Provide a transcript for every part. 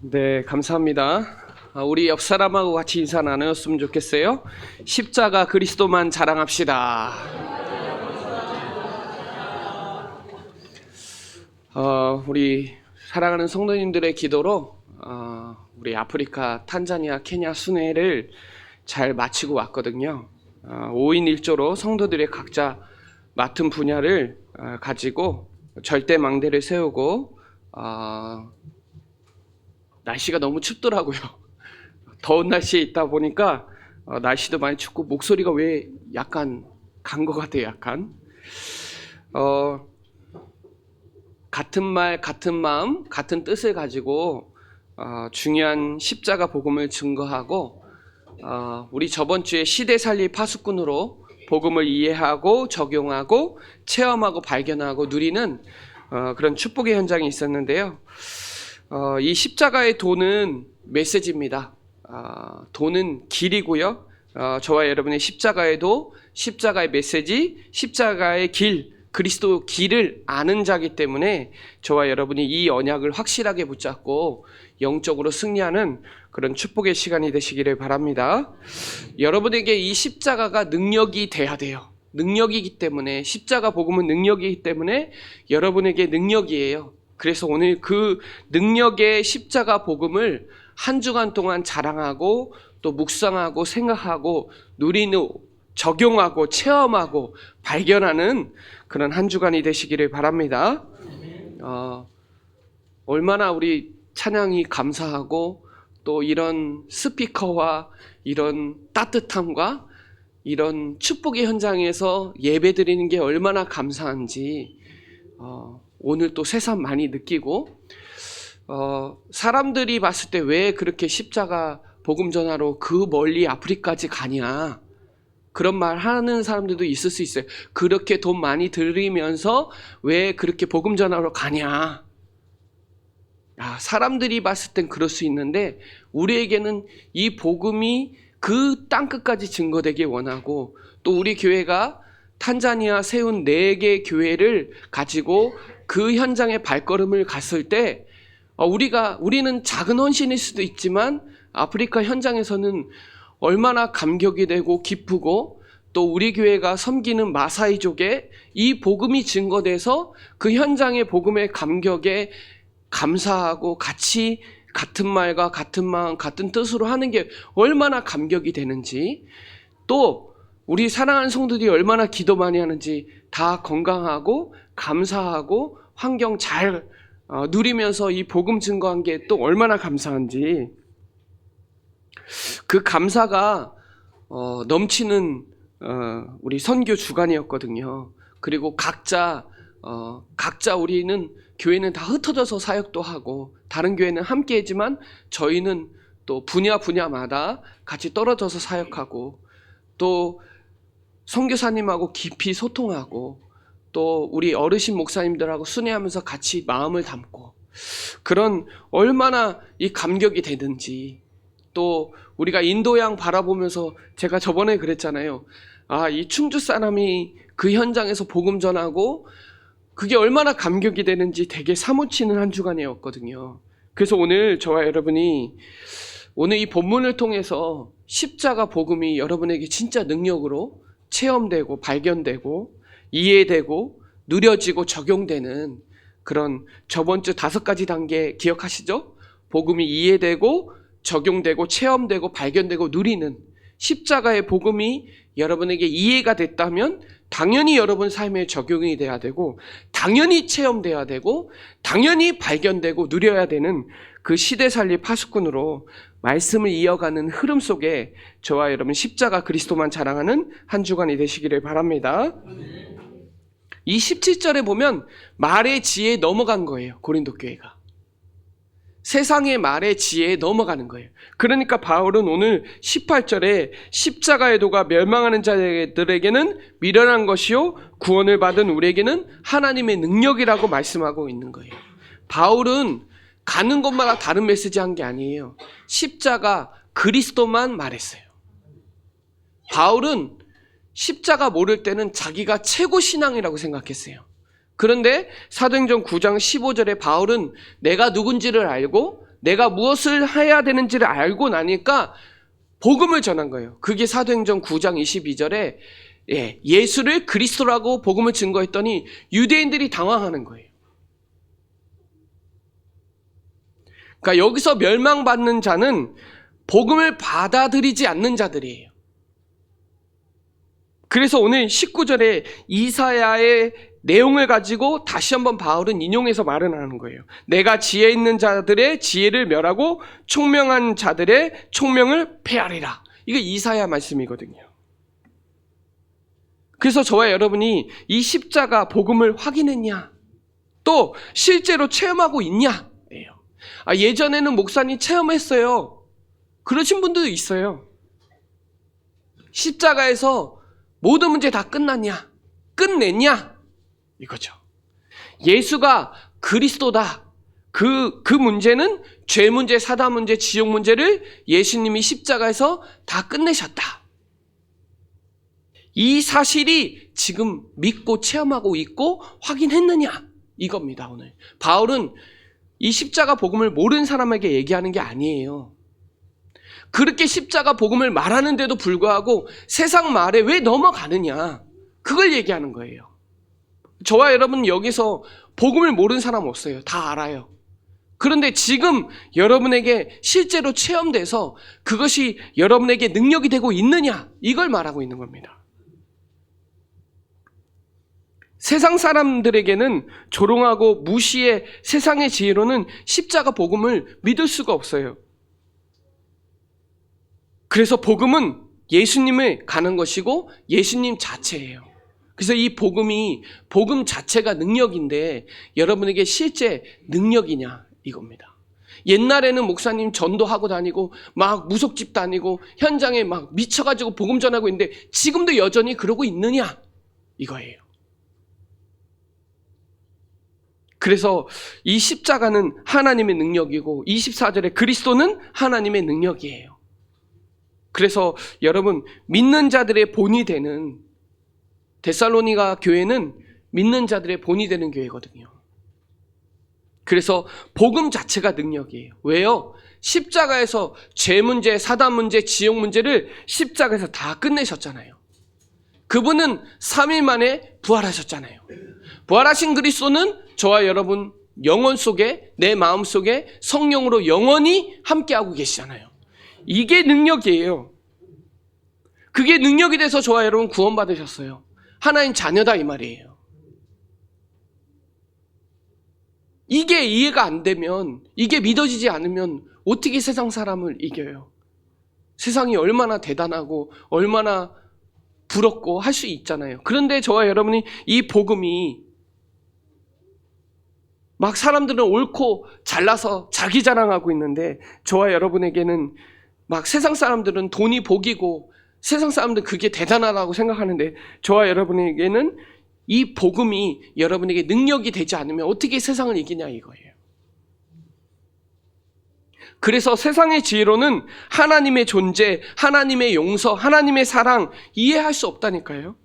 네, 감사합니다. 우리 옆 사람하고 같이 인사 나누었으면 좋겠어요. 십자가 그리스도만 자랑합시다. 우리 사랑하는 성도님들의 기도로 우리 아프리카, 탄자니아, 케냐 순회를 잘 마치고 왔거든요. 5인 1조로 성도들의 각자 맡은 분야를 가지고 절대망대를 세우고 날씨가 너무 춥더라고요. 더운 날씨에 있다 보니까 날씨도 많이 춥고 목소리가 왜 약간 간 것 같아요. 약간 같은 말, 같은 마음, 같은 뜻을 가지고 중요한 십자가 복음을 증거하고 우리 저번 주에 시대살리 파수꾼으로 복음을 이해하고 적용하고 체험하고 발견하고 누리는 그런 축복의 현장이 있었는데요. 이 십자가의 도는 메시지입니다. 도는 길이고요. 저와 여러분의 십자가의 도, 십자가의 메시지, 십자가의 길, 그리스도 길을 아는 자기 때문에 저와 여러분이 이 언약을 확실하게 붙잡고 영적으로 승리하는 그런 축복의 시간이 되시기를 바랍니다. 여러분에게 이 십자가가 능력이 돼야 돼요. 능력이기 때문에, 십자가 복음은 능력이기 때문에 여러분에게 능력이에요. 그래서 오늘 그 능력의 십자가 복음을 한 주간 동안 자랑하고 또 묵상하고 생각하고 누리는, 적용하고 체험하고 발견하는 그런 한 주간이 되시기를 바랍니다. 얼마나 우리 찬양이 감사하고 또 이런 스피커와 이런 따뜻함과 이런 축복의 현장에서 예배 드리는 게 얼마나 감사한지 오늘 또 새삼 많이 느끼고 사람들이 봤을 때 왜 그렇게 십자가 복음 전하러 그 멀리 아프리카까지 가냐, 그런 말 하는 사람들도 있을 수 있어요. 그렇게 돈 많이 들이면서 왜 그렇게 복음 전하러 가냐. 사람들이 봤을 땐 그럴 수 있는데 우리에게는 이 복음이 그 땅끝까지 증거되길 원하고, 또 우리 교회가 탄자니아 세운 4개 교회를 가지고 그 현장에 발걸음을 갔을 때 우리는 작은 헌신일 수도 있지만 아프리카 현장에서는 얼마나 감격이 되고 기쁘고, 또 우리 교회가 섬기는 마사이족에 이 복음이 증거돼서 그 현장의 복음의 감격에 감사하고 같이 같은 말과 같은 마음 같은 뜻으로 하는 게 얼마나 감격이 되는지, 또 우리 사랑하는 성도들이 얼마나 기도 많이 하는지 다 건강하고 감사하고 환경 잘 누리면서 이 복음 증거한 게 또 얼마나 감사한지, 그 감사가 넘치는 우리 선교 주간이었거든요. 그리고 각자 우리는 교회는 다 흩어져서 사역도 하고 다른 교회는 함께 했지만 저희는 또 분야마다 같이 떨어져서 사역하고 또 선교사님하고 깊이 소통하고 또 우리 어르신 목사님들하고 순회하면서 같이 마음을 담고, 그런 얼마나 이 감격이 되는지, 또 우리가 인도양 바라보면서 제가 저번에 그랬잖아요. 이 충주 사람이 그 현장에서 복음 전하고 그게 얼마나 감격이 되는지 되게 사무치는 한 주간이었거든요. 그래서 오늘 저와 여러분이 오늘 이 본문을 통해서 십자가 복음이 여러분에게 진짜 능력으로 체험되고 발견되고 이해되고 누려지고 적용되는 그런 저번 주 5가지 단계 기억하시죠? 복음이 이해되고 적용되고 체험되고 발견되고 누리는 십자가의 복음이 여러분에게 이해가 됐다면 당연히 여러분 삶에 적용이 돼야 되고 당연히 체험돼야 되고 당연히 발견되고 누려야 되는 그 시대살리 파수꾼으로 말씀을 이어가는 흐름 속에 저와 여러분 십자가 그리스도만 자랑하는 한 주간이 되시기를 바랍니다. 이 17절에 보면 말의 지혜에 넘어간 거예요. 고린도 교회가 세상의 말의 지혜에 넘어가는 거예요. 그러니까 바울은 오늘 18절에 십자가의 도가 멸망하는 자들에게는 미련한 것이요 구원을 받은 우리에게는 하나님의 능력이라고 말씀하고 있는 거예요. 바울은 가는 곳마다 다른 메시지 한 게 아니에요. 십자가 그리스도만 말했어요. 바울은 십자가 모를 때는 자기가 최고 신앙이라고 생각했어요. 그런데 사도행전 9장 15절에 바울은 내가 누군지를 알고 내가 무엇을 해야 되는지를 알고 나니까 복음을 전한 거예요. 그게 사도행전 9장 22절에 예수를 그리스도라고 복음을 증거했더니 유대인들이 당황하는 거예요. 그러니까 여기서 멸망받는 자는 복음을 받아들이지 않는 자들이에요. 그래서 오늘 19절에 이사야의 내용을 가지고 다시 한번 바울은 인용해서 말을 하는 거예요. 내가 지혜 있는 자들의 지혜를 멸하고 총명한 자들의 총명을 폐하리라. 이게 이사야 말씀이거든요. 그래서 저와 여러분이 이 십자가 복음을 확인했냐? 또 실제로 체험하고 있냐? 예전에는 목사님 체험했어요. 그러신 분들도 있어요. 십자가에서 모든 문제 다 끝났냐? 끝냈냐? 이거죠. 예수가 그리스도다. 그 문제는 죄 문제, 사단 문제, 지옥 문제를 예수님이 십자가에서 다 끝내셨다. 이 사실이 지금 믿고 체험하고 있고 확인했느냐? 이겁니다, 오늘. 바울은 이 십자가 복음을 모르는 사람에게 얘기하는 게 아니에요. 그렇게 십자가 복음을 말하는데도 불구하고 세상 말에 왜 넘어가느냐? 그걸 얘기하는 거예요. 저와 여러분 여기서 복음을 모르는 사람 없어요. 다 알아요. 그런데 지금 여러분에게 실제로 체험돼서 그것이 여러분에게 능력이 되고 있느냐? 이걸 말하고 있는 겁니다. 세상 사람들에게는 조롱하고 무시의 세상의 지혜로는 십자가 복음을 믿을 수가 없어요. 그래서 복음은 예수님을 가는 것이고 예수님 자체예요. 그래서 이 복음 자체가 능력인데 여러분에게 실제 능력이냐 이겁니다. 옛날에는 목사님 전도하고 다니고 막 무속집 다니고 현장에 막 미쳐가지고 복음 전하고 있는데 지금도 여전히 그러고 있느냐 이거예요. 그래서 이 십자가는 하나님의 능력이고 24절에 그리스도는 하나님의 능력이에요. 그래서 여러분 믿는 자들의 본이 되는 데살로니가 교회는 믿는 자들의 본이 되는 교회거든요. 그래서 복음 자체가 능력이에요. 왜요? 십자가에서 죄 문제, 사단 문제, 지옥 문제를 십자가에서 다 끝내셨잖아요. 그분은 3일 만에 부활하셨잖아요. 부활하신 그리스도는 저와 여러분 영혼 속에 내 마음 속에 성령으로 영원히 함께하고 계시잖아요. 이게 능력이에요. 그게 능력이 돼서 저와 여러분 구원받으셨어요. 하나님 자녀다 이 말이에요. 이게 이해가 안 되면 이게 믿어지지 않으면 어떻게 세상 사람을 이겨요? 세상이 얼마나 대단하고 얼마나 부럽고 할 수 있잖아요. 그런데 저와 여러분이 이 복음이 막 사람들은 옳고 잘나서 자기 자랑하고 있는데 저와 여러분에게는 막 세상 사람들은 돈이 복이고 세상 사람들은 그게 대단하다고 생각하는데 저와 여러분에게는 이 복음이 여러분에게 능력이 되지 않으면 어떻게 세상을 이기냐 이거예요. 그래서 세상의 지혜로는 하나님의 존재, 하나님의 용서, 하나님의 사랑 이해할 수 없다니까요.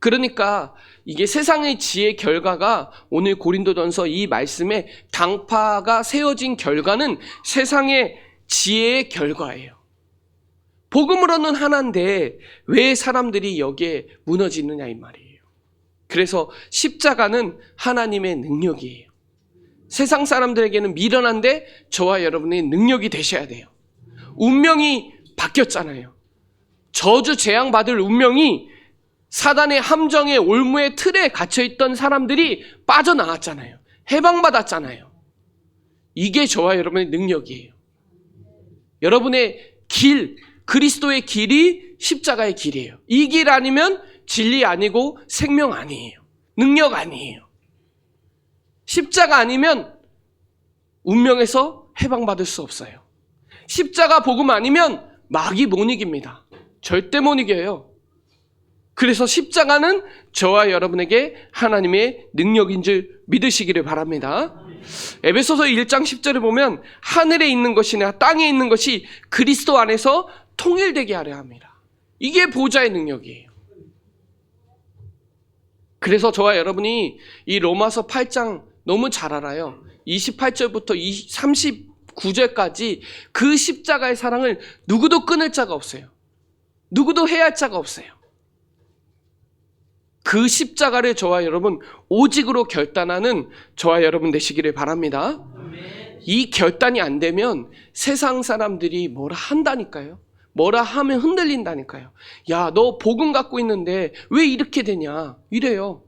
그러니까 이게 세상의 지혜 결과가 오늘 고린도전서 이 말씀에 당파가 세워진 결과는 세상의 지혜의 결과예요. 복음으로는 하나인데 왜 사람들이 여기에 무너지느냐 이 말이에요. 그래서 십자가는 하나님의 능력이에요. 세상 사람들에게는 미련한데 저와 여러분의 능력이 되셔야 돼요. 운명이 바뀌었잖아요. 저주 재앙 받을 운명이 사단의 함정의 올무의 틀에 갇혀있던 사람들이 빠져나왔잖아요. 해방받았잖아요. 이게 저와 여러분의 능력이에요. 여러분의 길, 그리스도의 길이 십자가의 길이에요. 이 길 아니면 진리 아니고 생명 아니에요. 능력 아니에요. 십자가 아니면 운명에서 해방받을 수 없어요. 십자가 복음 아니면 마귀 못 이깁니다. 절대 못 이겨요. 그래서 십자가는 저와 여러분에게 하나님의 능력인 줄 믿으시기를 바랍니다. 에베소서 1장 10절에 보면 하늘에 있는 것이나 땅에 있는 것이 그리스도 안에서 통일되게 하려 합니다. 이게 보좌의 능력이에요. 그래서 저와 여러분이 이 로마서 8장 너무 잘 알아요. 28절부터 39절까지 그 십자가의 사랑을 누구도 끊을 자가 없어요. 누구도 해할 자가 없어요. 그 십자가를 저와 여러분 오직으로 결단하는 저와 여러분 되시기를 바랍니다. 이 결단이 안 되면 세상 사람들이 뭐라 한다니까요. 뭐라 하면 흔들린다니까요. 야, 너 복음 갖고 있는데 왜 이렇게 되냐 이래요.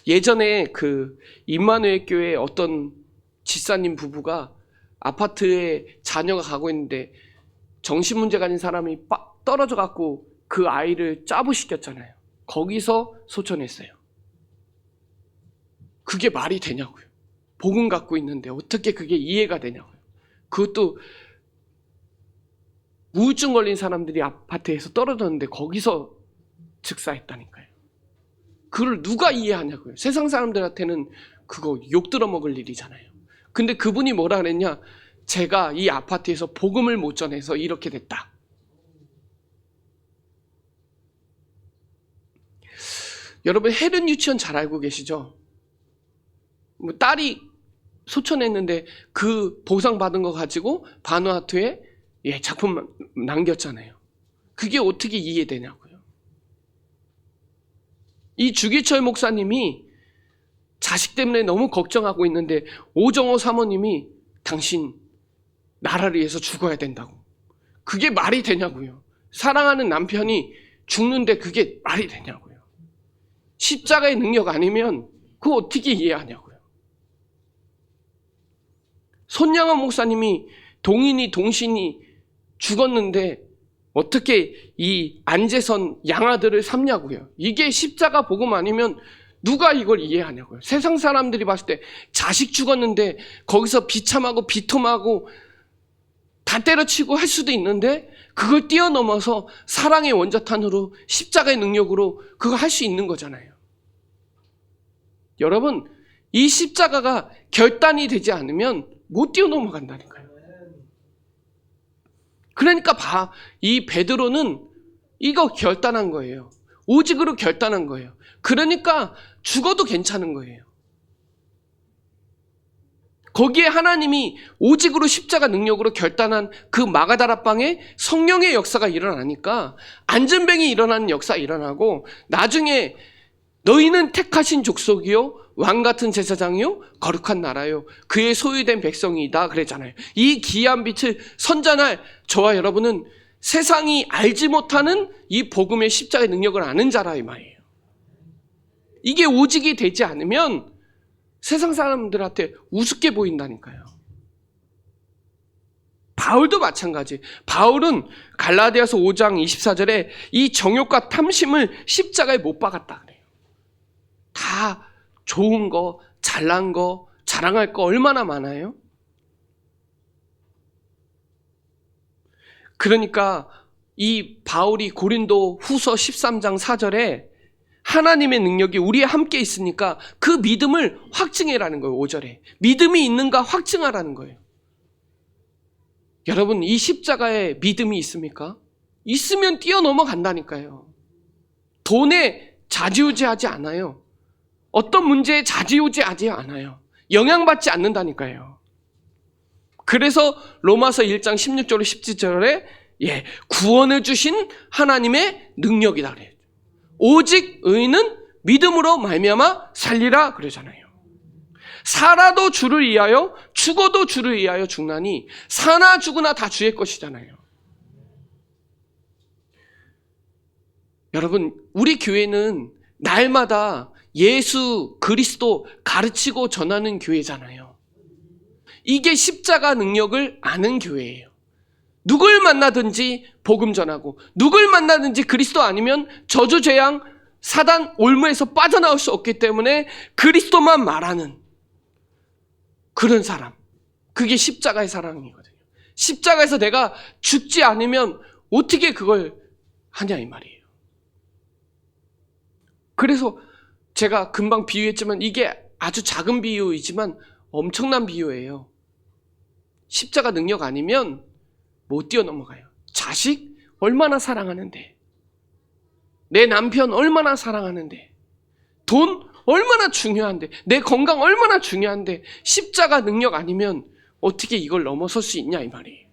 예전에 그 임마누엘 교회 어떤 집사님 부부가 아파트에 자녀가 가고 있는데 정신문제 가진 사람이 떨어져 갖고 그 아이를 짜부시켰잖아요. 거기서 소천했어요. 그게 말이 되냐고요. 복음 갖고 있는데 어떻게 그게 이해가 되냐고요. 그것도 우울증 걸린 사람들이 아파트에서 떨어졌는데 거기서 즉사했다니까요. 그걸 누가 이해하냐고요. 세상 사람들한테는 그거 욕 들어먹을 일이잖아요. 근데 그분이 뭐라 그랬냐. 제가 이 아파트에서 복음을 못 전해서 이렇게 됐다. 여러분 헬은 유치원 잘 알고 계시죠? 뭐 딸이 소천했는데 그 보상받은 거 가지고 바누아투에 작품 남겼잖아요. 그게 어떻게 이해되냐고요. 이 주기철 목사님이 자식 때문에 너무 걱정하고 있는데 오정호 사모님이 당신 나라를 위해서 죽어야 된다고. 그게 말이 되냐고요. 사랑하는 남편이 죽는데 그게 말이 되냐고요. 십자가의 능력 아니면 그거 어떻게 이해하냐고요. 손양원 목사님이 동인이 동신이 죽었는데 어떻게 이 안재선 양아들을 삼냐고요. 이게 십자가 복음 아니면 누가 이걸 이해하냐고요. 세상 사람들이 봤을 때 자식 죽었는데 거기서 비참하고 비통하고 다 때려치고 할 수도 있는데 그걸 뛰어넘어서 사랑의 원자탄으로 십자가의 능력으로 그거 할 수 있는 거잖아요. 여러분 이 십자가가 결단이 되지 않으면 못 뛰어넘어간다니까요. 그러니까 이 베드로는 이거 결단한 거예요. 오직으로 결단한 거예요. 그러니까 죽어도 괜찮은 거예요. 거기에 하나님이 오직으로 십자가 능력으로 결단한 그 마가다라방에 성령의 역사가 일어나니까 안전뱅이 일어나는 역사가 일어나고 나중에 너희는 택하신 족속이요 왕같은 제사장이요 거룩한 나라요 그의 소유된 백성이다 그랬잖아요. 이 귀한 빛을 선전할 저와 여러분은 세상이 알지 못하는 이 복음의 십자가의 능력을 아는 자라 이 말이에요. 이게 오직이 되지 않으면 세상 사람들한테 우습게 보인다니까요. 바울도 마찬가지. 바울은 갈라디아서 5장 24절에 이 정욕과 탐심을 십자가에 못 박았다 그래요. 다 좋은 거, 잘난 거, 자랑할 거 얼마나 많아요? 그러니까 이 바울이 고린도 후서 13장 4절에 하나님의 능력이 우리에 함께 있으니까 그 믿음을 확증해라는 거예요. 5절에. 믿음이 있는가 확증하라는 거예요. 여러분 이 십자가에 믿음이 있습니까? 있으면 뛰어넘어간다니까요. 돈에 좌지우지하지 않아요. 어떤 문제에 좌지우지하지 않아요. 영향받지 않는다니까요. 그래서 로마서 1장 16절로 17절에 구원을 주신 하나님의 능력이다 그래요. 오직 의인은 믿음으로 말미암아 살리라 그러잖아요. 살아도 주를 위하여 죽어도 주를 위하여 죽나니 사나 죽으나 다 주의 것이잖아요. 여러분 우리 교회는 날마다 예수 그리스도 가르치고 전하는 교회잖아요. 이게 십자가 능력을 아는 교회예요. 누굴 만나든지 복음 전하고 누굴 만나든지 그리스도 아니면 저주 재앙 사단 올무에서 빠져나올 수 없기 때문에 그리스도만 말하는 그런 사람. 그게 십자가의 사랑이거든요. 십자가에서 내가 죽지 않으면 어떻게 그걸 하냐 이 말이에요. 그래서 제가 금방 비유했지만 이게 아주 작은 비유이지만 엄청난 비유예요. 십자가 능력 아니면 못 뛰어넘어가요. 자식 얼마나 사랑하는데, 내 남편 얼마나 사랑하는데, 돈 얼마나 중요한데, 내 건강 얼마나 중요한데 십자가 능력 아니면 어떻게 이걸 넘어설 수 있냐 이 말이에요.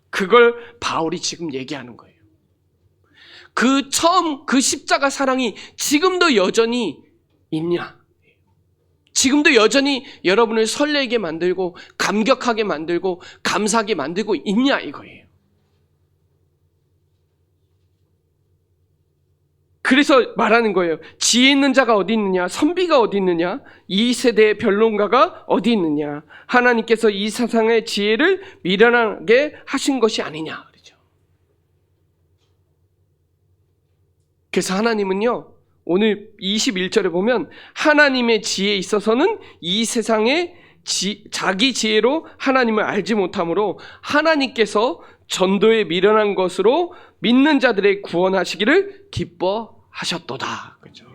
그걸 바울이 지금 얘기하는 거예요. 그 십자가 사랑이 지금도 여전히 있냐? 지금도 여전히 여러분을 설레게 만들고 감격하게 만들고 감사하게 만들고 있냐 이거예요. 그래서 말하는 거예요. 지혜 있는 자가 어디 있느냐? 선비가 어디 있느냐? 이 세대의 변론가가 어디 있느냐? 하나님께서 이 세상의 지혜를 미련하게 하신 것이 아니냐 그러죠. 그래서 하나님은요, 오늘 21절에 보면 하나님의 지혜에 있어서는 이 세상의 자기 지혜로 하나님을 알지 못하므로 하나님께서 전도에 미련한 것으로 믿는 자들의 구원하시기를 기뻐하셨도다. 그죠?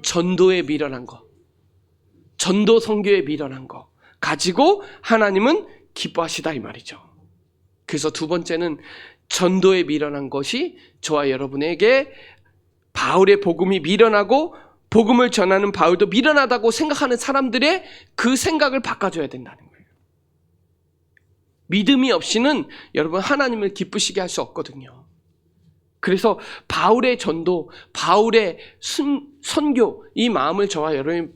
전도에 미련한 거, 전도 선교에 미련한 거 가지고 하나님은 기뻐하시다 이 말이죠. 그래서 두 번째는 전도에 미련한 것이 저와 여러분에게 바울의 복음이 미련하고 복음을 전하는 바울도 미련하다고 생각하는 사람들의 그 생각을 바꿔줘야 된다는 거예요. 믿음이 없이는 여러분 하나님을 기쁘시게 할 수 없거든요. 그래서 바울의 전도, 바울의 선교, 이 마음을 저와 여러분이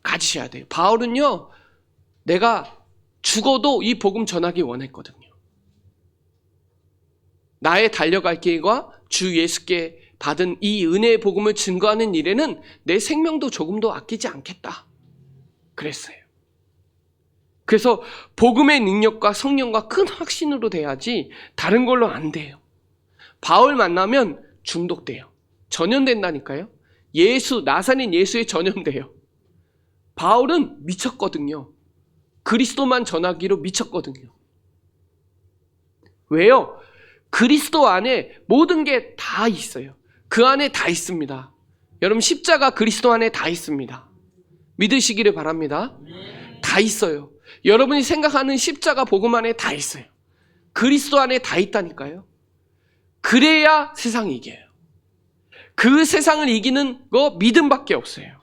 가지셔야 돼요. 바울은요, 내가 죽어도 이 복음 전하기 원했거든요. 나의 달려갈 길과 주 예수께 받은 이 은혜의 복음을 증거하는 일에는 내 생명도 조금도 아끼지 않겠다 그랬어요. 그래서 복음의 능력과 성령과 큰 확신으로 돼야지 다른 걸로 안 돼요. 바울 만나면 중독돼요. 전염된다니까요. 나사렛 예수에 전염돼요. 바울은 미쳤거든요. 그리스도만 전하기로 미쳤거든요. 왜요? 그리스도 안에 모든 게 다 있어요. 그 안에 다 있습니다. 여러분 십자가 그리스도 안에 다 있습니다. 믿으시기를 바랍니다. 다 있어요. 여러분이 생각하는 십자가 복음 안에 다 있어요. 그리스도 안에 다 있다니까요. 그래야 세상이 이겨요. 그 세상을 이기는 거 믿음밖에 없어요.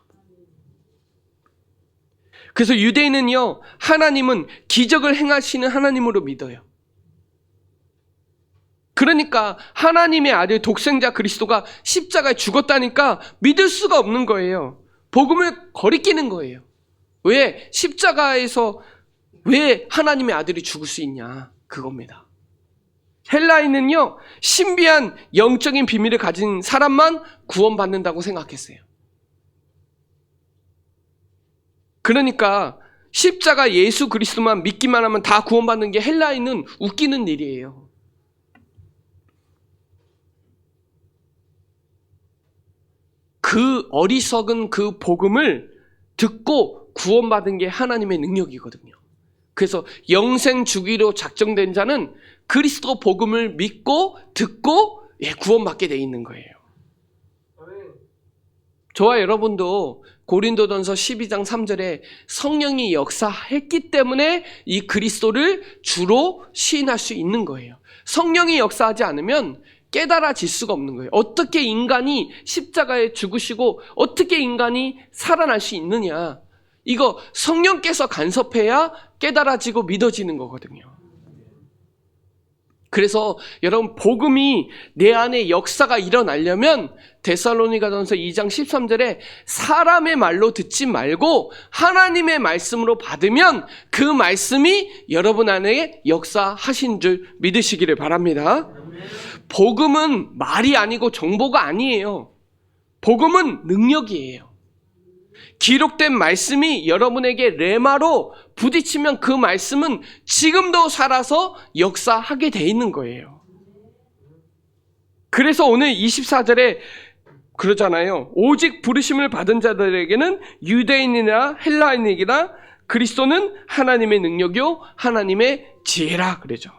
그래서 유대인은요, 하나님은 기적을 행하시는 하나님으로 믿어요. 그러니까 하나님의 아들 독생자 그리스도가 십자가에 죽었다니까 믿을 수가 없는 거예요. 복음을 거리끼는 거예요. 왜? 십자가에서 왜 하나님의 아들이 죽을 수 있냐? 그겁니다. 헬라인은요, 신비한 영적인 비밀을 가진 사람만 구원받는다고 생각했어요. 그러니까 십자가 예수 그리스도만 믿기만 하면 다 구원받는 게 헬라인은 웃기는 일이에요. 그 어리석은 그 복음을 듣고 구원받은 게 하나님의 능력이거든요. 그래서 영생 주기로 작정된 자는 그리스도 복음을 믿고 듣고 구원받게 돼 있는 거예요. 저와 여러분도 고린도전서 12장 3절에 성령이 역사했기 때문에 이 그리스도를 주로 시인할 수 있는 거예요. 성령이 역사하지 않으면 깨달아질 수가 없는 거예요. 어떻게 인간이 십자가에 죽으시고 어떻게 인간이 살아날 수 있느냐. 이거 성령께서 간섭해야 깨달아지고 믿어지는 거거든요. 그래서 여러분 복음이 내 안에 역사가 일어나려면 데살로니가전서 2장 13절에 사람의 말로 듣지 말고 하나님의 말씀으로 받으면 그 말씀이 여러분 안에 역사하신 줄 믿으시기를 바랍니다. 복음은 말이 아니고 정보가 아니에요. 복음은 능력이에요. 기록된 말씀이 여러분에게 레마로 부딪히면 그 말씀은 지금도 살아서 역사하게 돼 있는 거예요. 그래서 오늘 24절에 그러잖아요. 오직 부르심을 받은 자들에게는 유대인이나 헬라인이나 그리스도는 하나님의 능력이요 하나님의 지혜라 그러죠.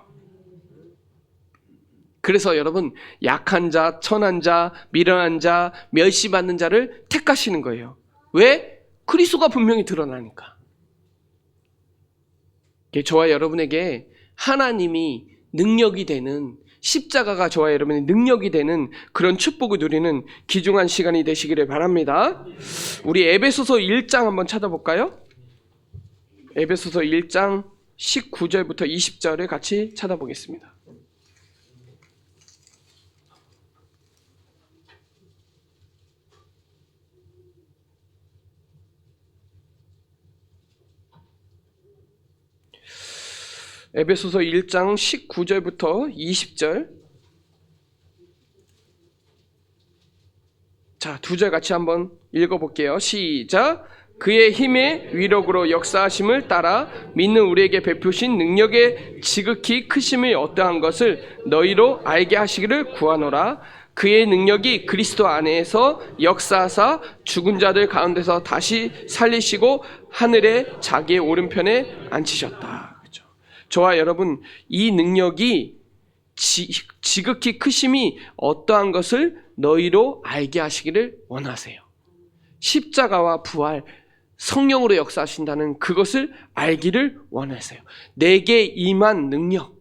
그래서 여러분 약한 자, 천한 자, 미련한 자, 멸시받는 자를 택하시는 거예요. 왜? 그리스도가 분명히 드러나니까. 저와 여러분에게 하나님이 능력이 되는 십자가가 저와 여러분의 능력이 되는 그런 축복을 누리는 귀중한 시간이 되시기를 바랍니다. 우리 에베소서 1장 한번 찾아볼까요? 에베소서 1장 19절부터 20절을 같이 찾아보겠습니다. 에베소서 1장 19절부터 20절. 자, 두 절 같이 한번 읽어볼게요. 시작. 그의 힘의 위력으로 역사하심을 따라 믿는 우리에게 베푸신 능력의 지극히 크심이 어떠한 것을 너희로 알게 하시기를 구하노라. 그의 능력이 그리스도 안에서 역사하사 죽은 자들 가운데서 다시 살리시고 하늘에 자기의 오른편에 앉히셨다. 저와 여러분, 이 능력이 지극히 크심이 어떠한 것을 너희로 알게 하시기를 원하세요. 십자가와 부활, 성령으로 역사하신다는 그것을 알기를 원하세요. 내게 임한 능력.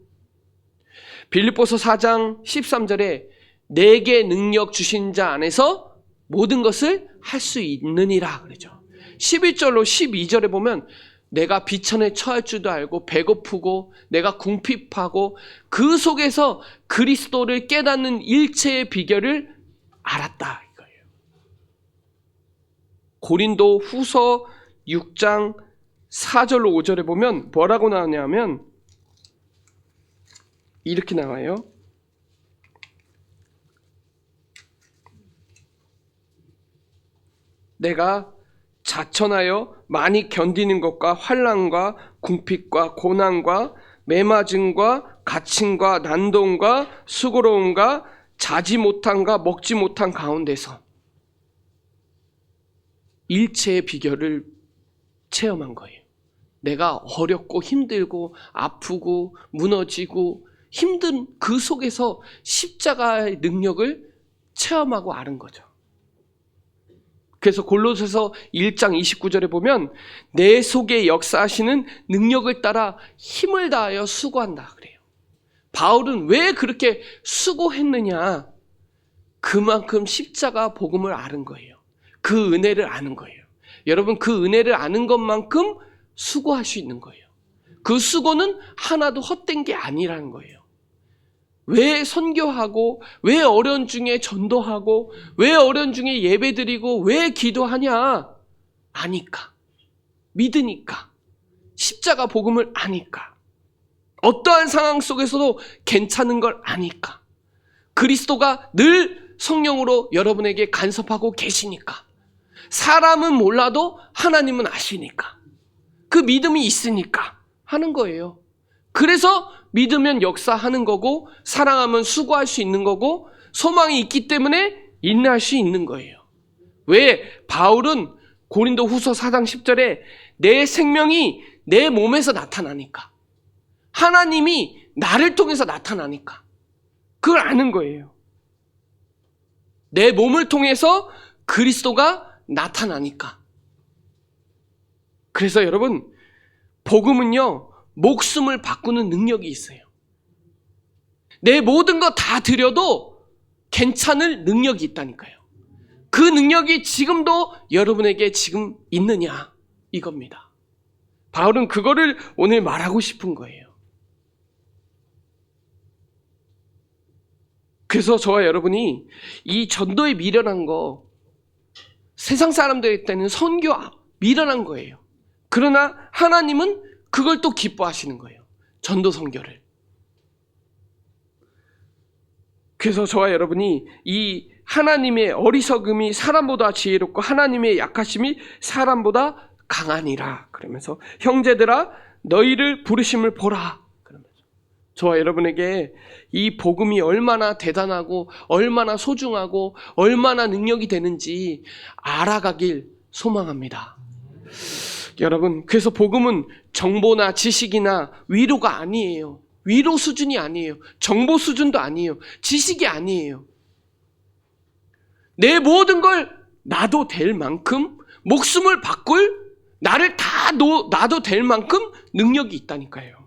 빌립보서 4장 13절에 내게 능력 주신 자 안에서 모든 것을 할 수 있느니라 그러죠. 11절로 12절에 보면 내가 비천에 처할 줄도 알고 배고프고 내가 궁핍하고 그 속에서 그리스도를 깨닫는 일체의 비결을 알았다 이거예요. 고린도 후서 6장 4절로 5절에 보면 뭐라고 나오냐면 이렇게 나와요. 내가 자천하여 많이 견디는 것과 환난과 궁핍과 고난과 매맞음과 갇힘과 난동과 수고로움과 자지 못함과 먹지 못한 가운데서 일체의 비결을 체험한 거예요. 내가 어렵고 힘들고 아프고 무너지고 힘든 그 속에서 십자가의 능력을 체험하고 아는 거죠. 그래서 골로새서 1장 29절에 보면 내 속에 역사하시는 능력을 따라 힘을 다하여 수고한다 그래요. 바울은 왜 그렇게 수고했느냐? 그만큼 십자가 복음을 아는 거예요. 그 은혜를 아는 거예요. 여러분, 그 은혜를 아는 것만큼 수고할 수 있는 거예요. 그 수고는 하나도 헛된 게 아니라는 거예요. 왜 선교하고 왜 어려운 중에 전도하고 왜 어려운 중에 예배드리고 왜 기도하냐? 아니까. 믿으니까. 십자가 복음을 아니까. 어떠한 상황 속에서도 괜찮은 걸 아니까. 그리스도가 늘 성령으로 여러분에게 간섭하고 계시니까. 사람은 몰라도 하나님은 아시니까. 그 믿음이 있으니까 하는 거예요. 그래서 믿으면 역사하는 거고 사랑하면 수고할 수 있는 거고 소망이 있기 때문에 인내할 수 있는 거예요. 왜? 바울은 고린도 후서 4장 10절에 내 생명이 내 몸에서 나타나니까 하나님이 나를 통해서 나타나니까 그걸 아는 거예요. 내 몸을 통해서 그리스도가 나타나니까. 그래서 여러분, 복음은요 목숨을 바꾸는 능력이 있어요. 내 모든 거 다 드려도 괜찮을 능력이 있다니까요. 그 능력이 지금도 여러분에게 지금 있느냐 이겁니다. 바울은 그거를 오늘 말하고 싶은 거예요. 그래서 저와 여러분이 이 전도에 미련한 거 세상 사람들 때는 선교 미련한 거예요. 그러나 하나님은 그걸 또 기뻐하시는 거예요. 전도 선교를. 그래서 저와 여러분이 이 하나님의 어리석음이 사람보다 지혜롭고 하나님의 약하심이 사람보다 강하니라. 그러면서 형제들아 너희를 부르심을 보라. 그러면서 저와 여러분에게 이 복음이 얼마나 대단하고 얼마나 소중하고 얼마나 능력이 되는지 알아가길 소망합니다. 여러분, 그래서 복음은 정보나 지식이나 위로가 아니에요. 위로 수준이 아니에요. 정보 수준도 아니에요. 지식이 아니에요. 내 모든 걸 놔도 될 만큼 목숨을 바꿀 나를 다 놔도 될 만큼 능력이 있다니까요.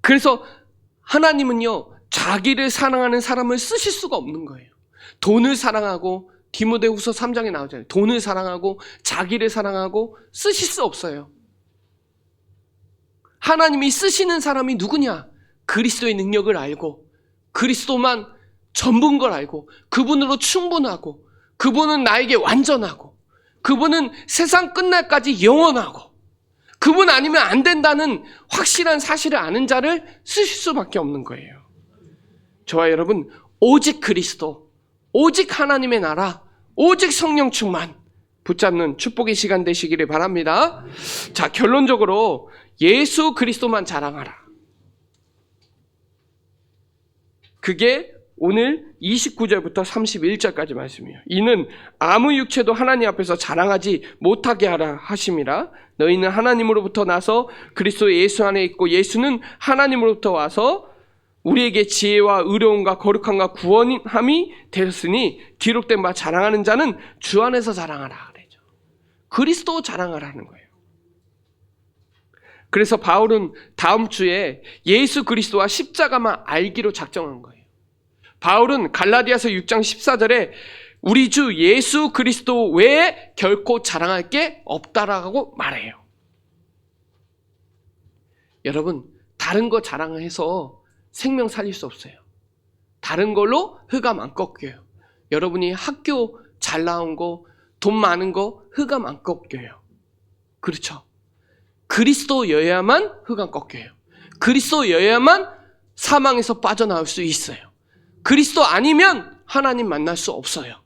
그래서 하나님은요, 자기를 사랑하는 사람을 쓰실 수가 없는 거예요. 돈을 사랑하고, 디모데후서 3장에 나오잖아요. 돈을 사랑하고 자기를 사랑하고 쓰실 수 없어요. 하나님이 쓰시는 사람이 누구냐? 그리스도의 능력을 알고, 그리스도만 전부인 걸 알고, 그분으로 충분하고, 그분은 나에게 완전하고, 그분은 세상 끝날까지 영원하고, 그분 아니면 안 된다는 확실한 사실을 아는 자를 쓰실 수밖에 없는 거예요. 저와 여러분, 오직 그리스도, 오직 하나님의 나라, 오직 성령 충만 붙잡는 축복의 시간 되시기를 바랍니다. 자, 결론적으로 예수 그리스도만 자랑하라. 그게 오늘 29절부터 31절까지 말씀이에요. 이는 아무 육체도 하나님 앞에서 자랑하지 못하게 하라 하심이라. 너희는 하나님으로부터 나서 그리스도 예수 안에 있고, 예수는 하나님으로부터 와서 우리에게 지혜와 의로움과 거룩함과 구원함이 되었으니 기록된 바 자랑하는 자는 주 안에서 자랑하라 그러죠. 그리스도 자랑하라는 거예요. 그래서 바울은 다음 주에 예수 그리스도와 십자가만 알기로 작정한 거예요. 바울은 갈라디아서 6장 14절에 우리 주 예수 그리스도 외에 결코 자랑할 게 없다라고 말해요. 여러분, 다른 거 자랑해서 생명 살릴 수 없어요. 다른 걸로 흑암 안 꺾여요. 여러분이 학교 잘 나온 거, 돈 많은 거 흑암 안 꺾여요. 그렇죠? 그리스도여야만 흑암 꺾여요. 그리스도여야만 사망에서 빠져나올 수 있어요. 그리스도 아니면 하나님 만날 수 없어요.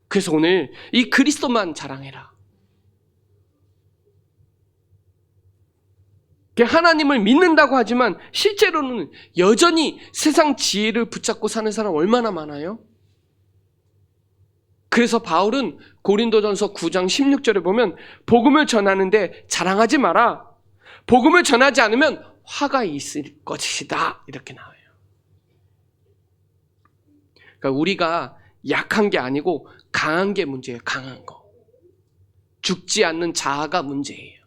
그래서 오늘 이 그리스도만 자랑해라. 하나님을 믿는다고 하지만 실제로는 여전히 세상 지혜를 붙잡고 사는 사람 얼마나 많아요? 그래서 바울은 고린도전서 9장 16절에 보면 복음을 전하는데 자랑하지 마라. 복음을 전하지 않으면 화가 있을 것이다. 이렇게 나와요. 그러니까 우리가 약한 게 아니고 강한 게 문제예요. 강한 거. 죽지 않는 자아가 문제예요.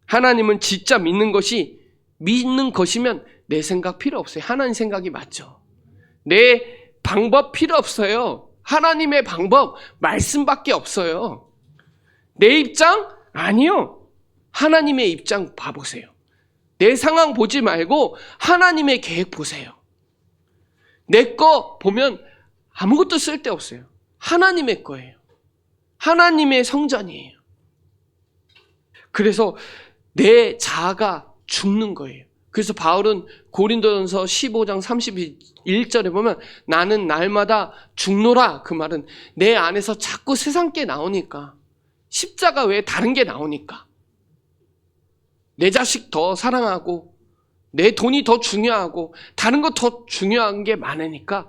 하나님은 진짜 믿는 것이면 내 생각 필요 없어요. 하나님 생각이 맞죠. 내 방법 필요 없어요. 하나님의 방법, 말씀밖에 없어요. 내 입장? 아니요. 하나님의 입장 봐보세요. 내 상황 보지 말고 하나님의 계획 보세요. 내 거 보면 아무것도 쓸데없어요. 하나님의 거예요. 하나님의 성전이에요. 그래서 내 자아가 죽는 거예요. 그래서 바울은 고린도전서 15장 31절에 보면 나는 날마다 죽노라. 그 말은 내 안에서 자꾸 세상 게 나오니까, 십자가 외에 다른 게 나오니까, 내 자식 더 사랑하고 내 돈이 더 중요하고 다른 거 더 중요한 게 많으니까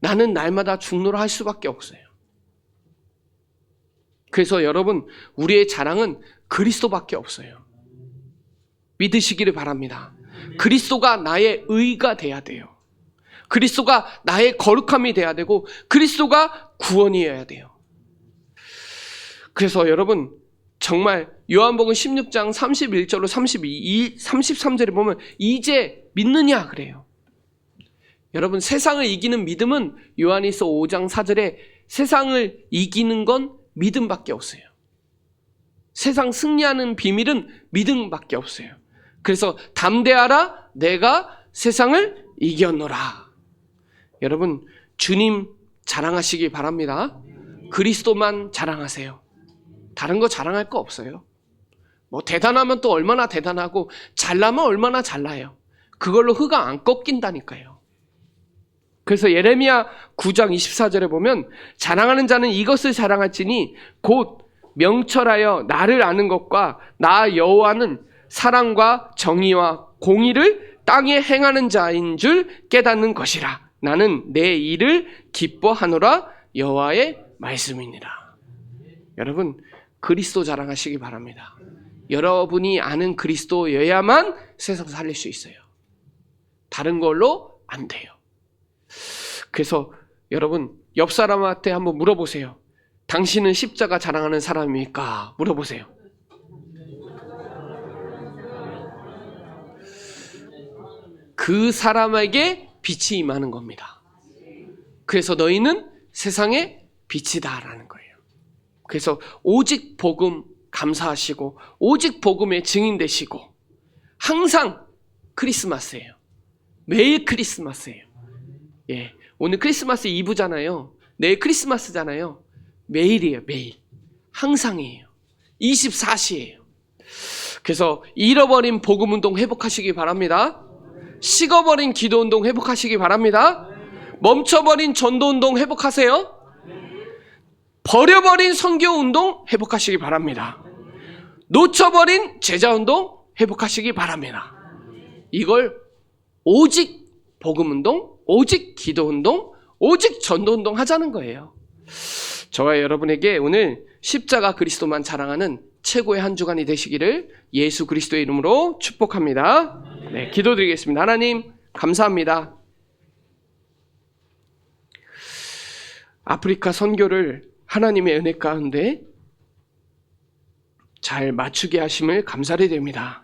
나는 날마다 죽노라 할 수밖에 없어요. 그래서 여러분, 우리의 자랑은 그리스도밖에 없어요. 믿으시기를 바랍니다. 그리스도가 나의 의가 돼야 돼요. 그리스도가 나의 거룩함이 돼야 되고 그리스도가 구원이어야 돼요. 그래서 여러분, 정말 요한복음 16장 31절로 33절에 보면 이제 믿느냐 그래요. 여러분, 세상을 이기는 믿음은 요한일서 5장 4절에 세상을 이기는 건 믿음밖에 없어요. 세상 승리하는 비밀은 믿음밖에 없어요. 그래서 담대하라, 내가 세상을 이겼노라. 여러분, 주님 자랑하시기 바랍니다. 그리스도만 자랑하세요. 다른 거 자랑할 거 없어요. 뭐 대단하면 또 얼마나 대단하고 잘나면 얼마나 잘나요. 그걸로 흑암 안 꺾인다니까요. 그래서 예레미야 9장 24절에 보면 자랑하는 자는 이것을 자랑할지니 곧 명철하여 나를 아는 것과 나 여호와는 사랑과 정의와 공의를 땅에 행하는 자인 줄 깨닫는 것이라. 나는 내 일을 기뻐하노라. 여호와의 말씀이니라. 여러분, 그리스도 자랑하시기 바랍니다. 여러분이 아는 그리스도여야만 세상 살릴 수 있어요. 다른 걸로 안 돼요. 그래서 여러분, 옆 사람한테 한번 물어보세요. 당신은 십자가 자랑하는 사람입니까? 물어보세요. 그 사람에게 빛이 임하는 겁니다. 그래서 너희는 세상의 빛이다라는 거예요. 그래서 오직 복음 감사하시고 오직 복음의 증인 되시고 항상 크리스마스예요. 매일 크리스마스예요. 예, 오늘 크리스마스 이브잖아요. 내일 크리스마스잖아요. 매일이에요. 매일. 항상이에요. 24시예요. 그래서 잃어버린 복음운동 회복하시기 바랍니다. 식어버린 기도운동 회복하시기 바랍니다. 멈춰버린 전도운동 회복하세요. 버려버린 선교운동 회복하시기 바랍니다. 놓쳐버린 제자운동 회복하시기 바랍니다. 이걸 오직 복음운동, 오직 기도운동, 오직 전도운동 하자는 거예요. 저와 여러분에게 오늘 십자가 그리스도만 자랑하는 최고의 한 주간이 되시기를 예수 그리스도의 이름으로 축복합니다. 네, 기도드리겠습니다. 하나님 감사합니다. 아프리카 선교를 하나님의 은혜 가운데 잘 맞추게 하심을 감사를 드립니다.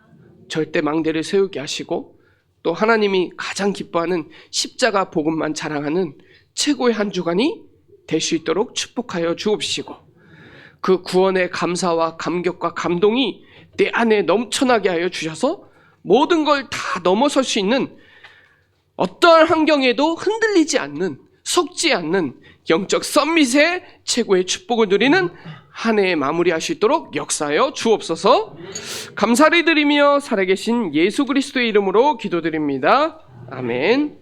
절대 망대를 세우게 하시고 또 하나님이 가장 기뻐하는 십자가 복음만 자랑하는 최고의 한 주간이 될 수 있도록 축복하여 주옵시고 그 구원의 감사와 감격과 감동이 내 안에 넘쳐나게 하여 주셔서 모든 걸 다 넘어설 수 있는 어떠한 환경에도 흔들리지 않는 속지 않는 영적 썸밋의 최고의 축복을 누리는 한 해에 마무리할 수 있도록 역사하여 주옵소서. 감사를 드리며 살아계신 예수 그리스도의 이름으로 기도드립니다. 아멘.